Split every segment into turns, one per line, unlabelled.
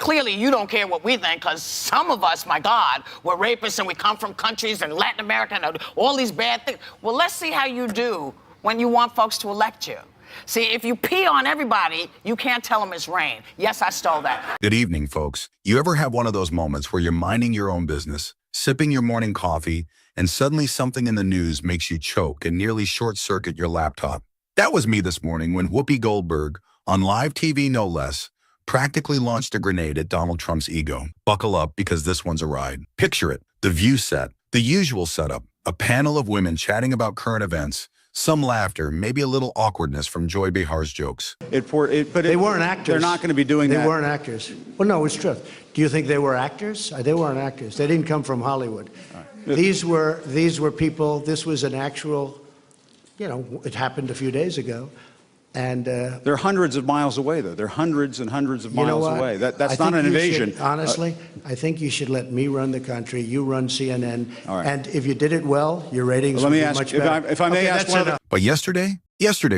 clearly you don't care what we think, because some of us, my God, we're rapists and we come from countries in Latin America and all these bad things. Well, let's see how you do when you want folks to elect you. See, if you pee on everybody, you can't tell them it's rain. Yes, I stole that.
Good evening, folks. You ever have one of those moments where you're minding your own business, sipping your morning coffee, and suddenly something in the news makes you choke and nearly short-circuit your laptop? That was me this morning when Whoopi Goldberg, on live TV no less, practically launched a grenade at Donald Trump's ego. Buckle up, because this one's a ride. Picture it, the View set, the usual setup, a panel of women chatting about current events, some laughter, maybe a little awkwardness from Joy Behar's jokes.
But they weren't actors. They're not going to be doing that.
They weren't actors. Well, no, it's truth. Do you think they were actors? They weren't actors. They didn't come from Hollywood. Right. These were people. This was an actual, it happened a few days ago. And
they're hundreds of miles away, though. They're hundreds and hundreds of miles away. That's not an invasion.
Honestly, I think you should let me run the country. You run CNN.
All right.
And if you did it well, your ratings would be much better.
If I may ask one of the...
But yesterday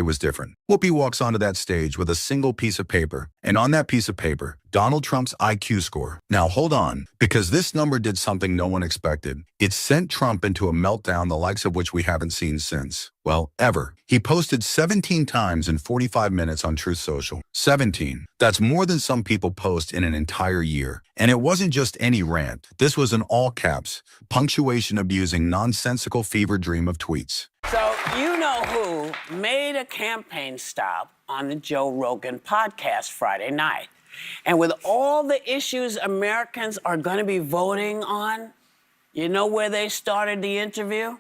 was different. Whoopi walks onto that stage with a single piece of paper, and on that piece of paper, Donald Trump's IQ score. Now hold on, because this number did something no one expected. It sent Trump into a meltdown the likes of which we haven't seen since. Well, ever. He posted 17 times in 45 minutes on Truth Social. 17. That's more than some people post in an entire year. And it wasn't just any rant. This was an all caps, punctuation-abusing, nonsensical fever dream of tweets.
So you know who made a campaign stop on the Joe Rogan podcast Friday night. And with all the issues Americans are going to be voting on, you know where they started the interview?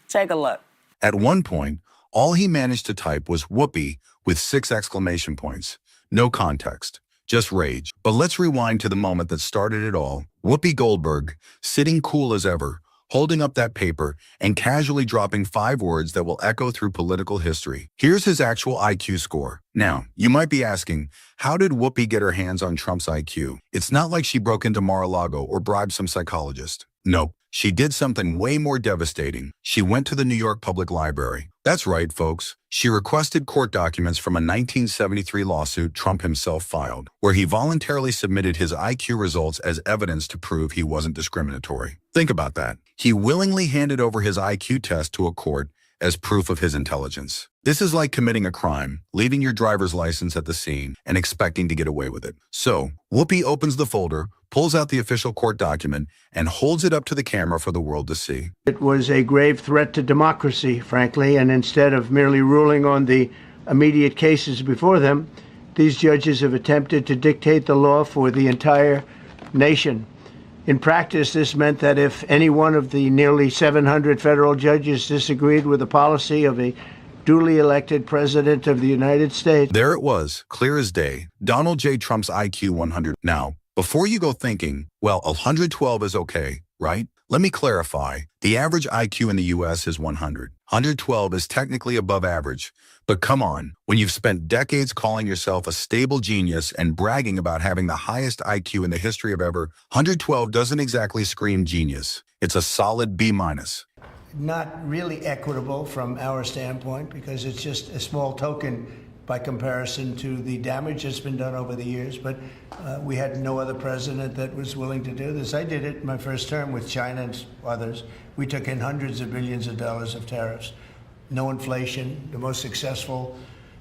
Take a look.
At one point, all he managed to type was Whoopi with 6 exclamation points. No context, just rage. But let's rewind to the moment that started it all. Whoopi Goldberg, sitting cool as ever, holding up that paper and casually dropping 5 words that will echo through political history. Here's his actual IQ score. Now, you might be asking, how did Whoopi get her hands on Trump's IQ? It's not like she broke into Mar-a-Lago or bribed some psychologist. Nope. She did something way more devastating. She went to the New York Public Library. That's right, folks. She requested court documents from a 1973 lawsuit Trump himself filed, where he voluntarily submitted his IQ results as evidence to prove he wasn't discriminatory. Think about that. He willingly handed over his IQ test to a court as proof of his intelligence. This is like committing a crime, leaving your driver's license at the scene, and expecting to get away with it. So, Whoopi opens the folder, pulls out the official court document, and holds it up to the camera for the world to see.
It was a grave threat to democracy, frankly, and instead of merely ruling on the immediate cases before them, these judges have attempted to dictate the law for the entire nation. In practice, this meant that if any one of the nearly 700 federal judges disagreed with the policy of a duly elected president of the United States.
There it was, clear as day, Donald J. Trump's IQ 100. Now, before you go thinking, well, 112 is okay, right? Let me clarify. The average IQ in the U.S. is 100. 112 is technically above average. But come on, when you've spent decades calling yourself a stable genius and bragging about having the highest IQ in the history of ever, 112 doesn't exactly scream genius. It's a solid B-.
Not really equitable from our standpoint, because it's just a small token by comparison to the damage that's been done over the years. But we had no other president that was willing to do this. I did it in my first term with China and others. We took in hundreds of billions of dollars of tariffs. No inflation, the most successful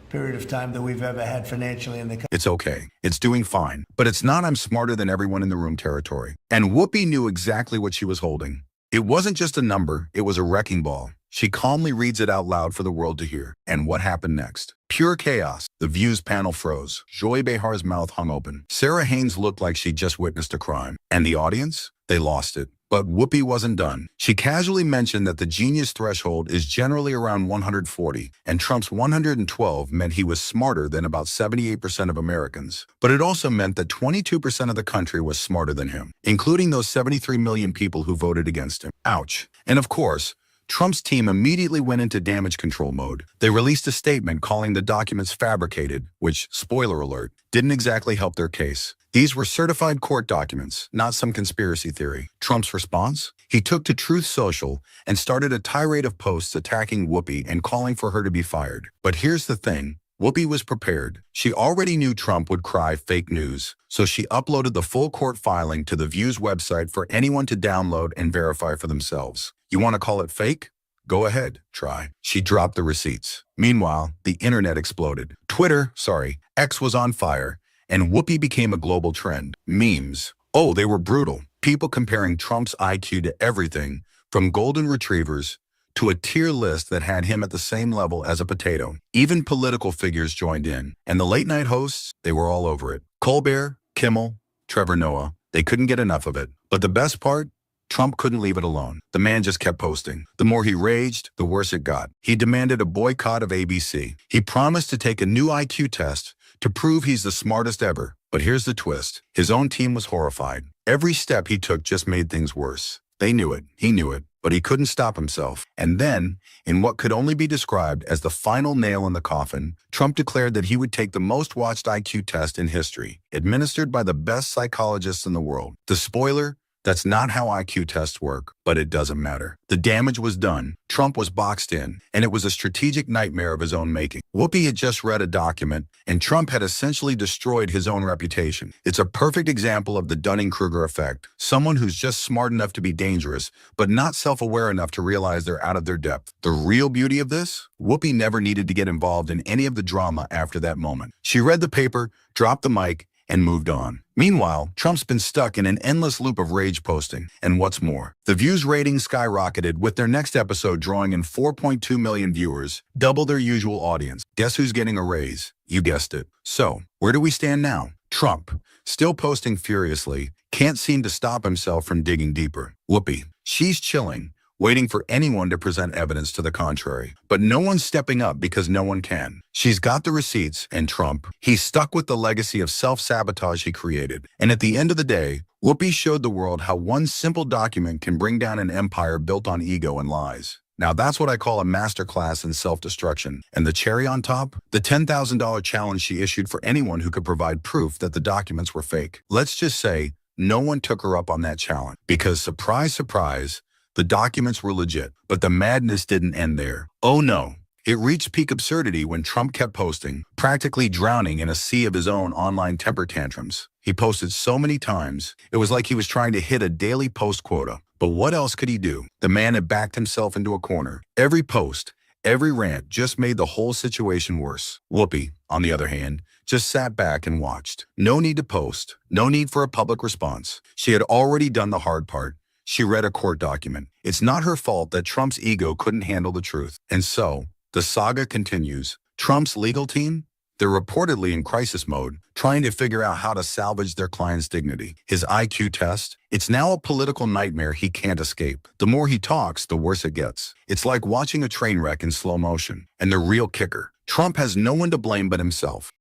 period of time that we've ever had financially in the country.
It's okay. It's doing fine. But it's not I'm smarter than everyone in the room territory. And Whoopi knew exactly what she was holding. It wasn't just a number, it was a wrecking ball. She calmly reads it out loud for the world to hear. And what happened next? Pure chaos. The View's panel froze. Joy Behar's mouth hung open. Sarah Haynes looked like she'd just witnessed a crime. And the audience? They lost it. But Whoopi wasn't done. She casually mentioned that the genius threshold is generally around 140, and Trump's 112 meant he was smarter than about 78% of Americans. But it also meant that 22% of the country was smarter than him, including those 73 million people who voted against him. Ouch. And of course, Trump's team immediately went into damage control mode. They released a statement calling the documents fabricated, which, spoiler alert, didn't exactly help their case. These were certified court documents, not some conspiracy theory. Trump's response? He took to Truth Social and started a tirade of posts attacking Whoopi and calling for her to be fired. But here's the thing. Whoopi was prepared. She already knew Trump would cry fake news, so she uploaded the full court filing to the View's website for anyone to download and verify for themselves. You want to call it fake? Go ahead, try. She dropped the receipts. Meanwhile, the internet exploded. X was on fire, and Whoopi became a global trend. Memes. Oh, they were brutal. People comparing Trump's IQ to everything, from golden retrievers to a tier list that had him at the same level as a potato. Even political figures joined in, and the late-night hosts, they were all over it. Colbert, Kimmel, Trevor Noah, they couldn't get enough of it. But the best part? Trump couldn't leave it alone. The man just kept posting. The more he raged, the worse it got. He demanded a boycott of ABC. He promised to take a new IQ test to prove he's the smartest ever. But here's the twist. His own team was horrified. Every step he took just made things worse. They knew it. He knew it. But he couldn't stop himself. And then, in what could only be described as the final nail in the coffin, Trump declared that he would take the most watched IQ test in history, administered by the best psychologists in the world. The spoiler? That's not how IQ tests work, but it doesn't matter. The damage was done. Trump was boxed in, and it was a strategic nightmare of his own making. Whoopi had just read a document, and Trump had essentially destroyed his own reputation. It's a perfect example of the Dunning-Kruger effect. Someone who's just smart enough to be dangerous, but not self-aware enough to realize they're out of their depth. The real beauty of this? Whoopi never needed to get involved in any of the drama after that moment. She read the paper, dropped the mic, and moved on. Meanwhile, Trump's been stuck in an endless loop of rage posting. And what's more, The View's ratings skyrocketed, with their next episode drawing in 4.2 million viewers, double their usual audience. Guess who's getting a raise? You guessed it. So, where do we stand now? Trump, still posting furiously, can't seem to stop himself from digging deeper. Whoopi, she's chilling, waiting for anyone to present evidence to the contrary. But no one's stepping up because no one can. She's got the receipts, and Trump, he's stuck with the legacy of self-sabotage he created. And at the end of the day, Whoopi showed the world how one simple document can bring down an empire built on ego and lies. Now that's what I call a masterclass in self-destruction. And the cherry on top? The $10,000 challenge she issued for anyone who could provide proof that the documents were fake. Let's just say no one took her up on that challenge. Because surprise, surprise, the documents were legit, but the madness didn't end there. Oh no. It reached peak absurdity when Trump kept posting, practically drowning in a sea of his own online temper tantrums. He posted so many times, it was like he was trying to hit a daily post quota. But what else could he do? The man had backed himself into a corner. Every post, every rant just made the whole situation worse. Whoopi, on the other hand, just sat back and watched. No need to post, no need for a public response. She had already done the hard part. She read a court document. It's not her fault that Trump's ego couldn't handle the truth. And so, the saga continues. Trump's legal team? They're reportedly in crisis mode, trying to figure out how to salvage their client's dignity. His IQ test? It's now a political nightmare he can't escape. The more he talks, the worse it gets. It's like watching a train wreck in slow motion. And the real kicker, Trump has no one to blame but himself.